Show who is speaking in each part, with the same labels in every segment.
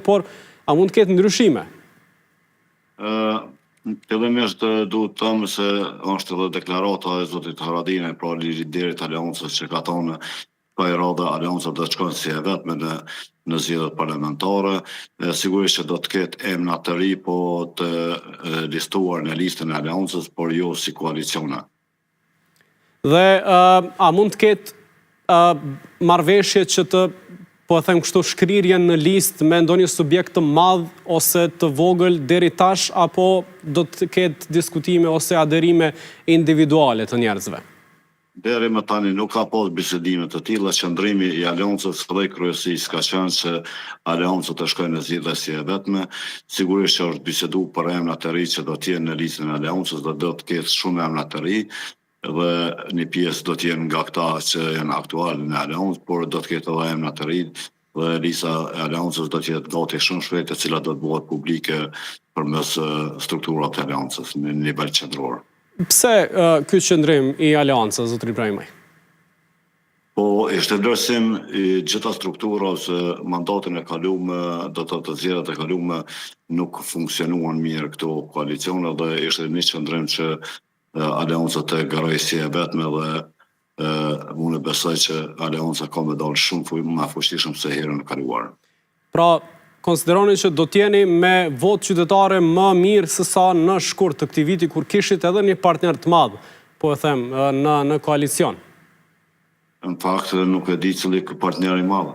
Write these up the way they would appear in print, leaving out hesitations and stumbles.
Speaker 1: por a mund të ketë ndryshime?
Speaker 2: Fillimisht duhet të thëmë se është edhe deklarata e zotit Haradinaj, pra liderit Aleancës që ka thonë ka i radha Aleanca do të shkojnë si e vetme në zgjedhjet parlamentare. Sigurisht që do të ketë emra të ri, po të listuar në listën e Aleancës, por jo si koalicione.
Speaker 1: Dhe a mund të ketë marrëveshje që të, po e them kështu, shkrirjen në listë me ndonjë subjekt të madh ose të vogël deri tash, apo do të ketë diskutime ose aderime individuale të njerëzve?
Speaker 2: Deri më tani nuk ka pas bisedime të tilla. Qëndrimi i Aleancës dhe kryesisë ka qenë që Aleanca të shkojë në zgjedhje si e vetme. Sigurisht që është bisedu për emra të ri që do të jenë në listën e Aleancës, dhe do të ketë shumë emra të ri, dhe një pjesë do të jenë nga këta që janë aktuale në Aleancë, por do të ketë edhe emra të ri, dhe lista e Aleancës do të jetë gati shumë shpejt, e cila do të bëhet publike përmes strukturave të Aleancës në nivel qendror.
Speaker 1: Pse ky qëndrim i Aleancës, zotëri Ibrahimaj?
Speaker 2: Po, ishte vlerësim i gjitha strukturave se mandatin e kaluar, do të zgjedhjet e kaluara nuk funksionuan mirë këto koalicione, dhe ishte një qëndrim që Aleanca të garojë si e vetme, dhe unë besoj që Aleanca ka me dalë shumë më fuqishëm se herën e kaluar.
Speaker 1: Pra, konsideroni që do t'jeni me votë qytetare më mirë se sa në shkurt të këtij viti, kur kishit edhe një partner të madh, po e them, në koalicion?
Speaker 2: Në fakt, nuk e di cili partner i madh.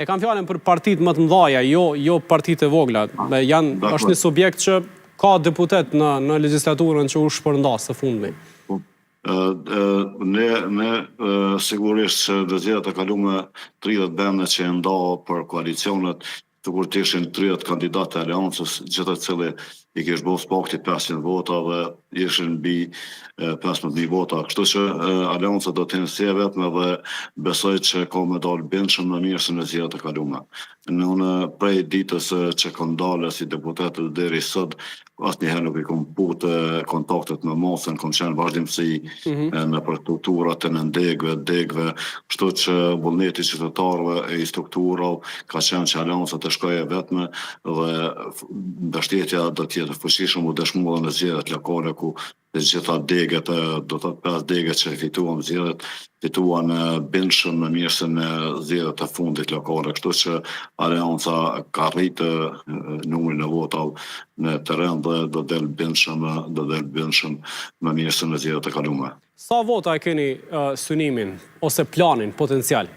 Speaker 1: E kam fjalën për partitë më të mëdha, jo partitë e vogla. Është një subjekt që ka deputet në legjislaturën që u shpërndas së fundmi.
Speaker 2: Ne sigurisht që në zgjedhjet e kaluara 30 vende që janë nda për koalicionet, kur të ishin 30 kandidatë të Aleancës, gjithë të cilë i kishë bërë pakti 500 vota dhe ishin mbi 15.000 vota. Kështu që Aleanca do të jenë si e vetme, dhe besoj që ka me dalë bindshëm më mirë se në zgjedhjet e kaluara. Unë prej ditës që kam dalë si deputet deri sot, asnjëherë nuk i kam putë kontaktet me masën, kam qenë vazhdimsi në strukturat e degve, kështu që vullneti qytetarëve e i strukturave ka qenë që Aleanca të shkojë e vetme, dhe mbështetja do të jetë fuqishëm u dëshmuar në zgjedhjet lokale, ku të gjitha deget, do të 5 deget që fituan zgjedhjet, fituan bindshëm më mirë se në zgjedhjet e fundit lokale, kështu që Aleanca ka rritë numrin e votave në terren dhe do del bindshëm më mirë se në zgjedhjet e kaluara.
Speaker 1: Sa vota e keni synimin ose planin potencial?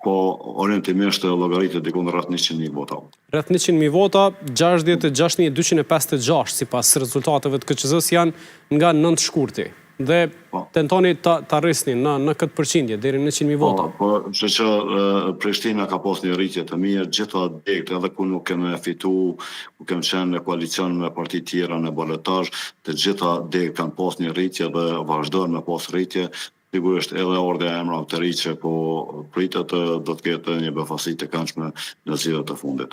Speaker 2: Po, orientimisht llogaritet diku rreth 100.000 vota.
Speaker 1: Rreth 100.000 vota, 66.256 sipas rezultateve të KQZ-s janë nga 9 shkurti. Dhe tentoni ta rrisni në këtë përqindje deri në 100.000 vota.
Speaker 2: Po, që Prishtina ka pas një rritje të mirë, gjitha degët, edhe ku nuk kemë fitu, ku kemë qenë në koalicion me parti tjera në balotazh, të gjitha degët kanë pas një rritje dhe vazhdojnë me pas rritje. Sigurisht edhe ardha e emrave të ri që po pritet do të ketë një befasi të këndshme në zgjedhjet e fundit.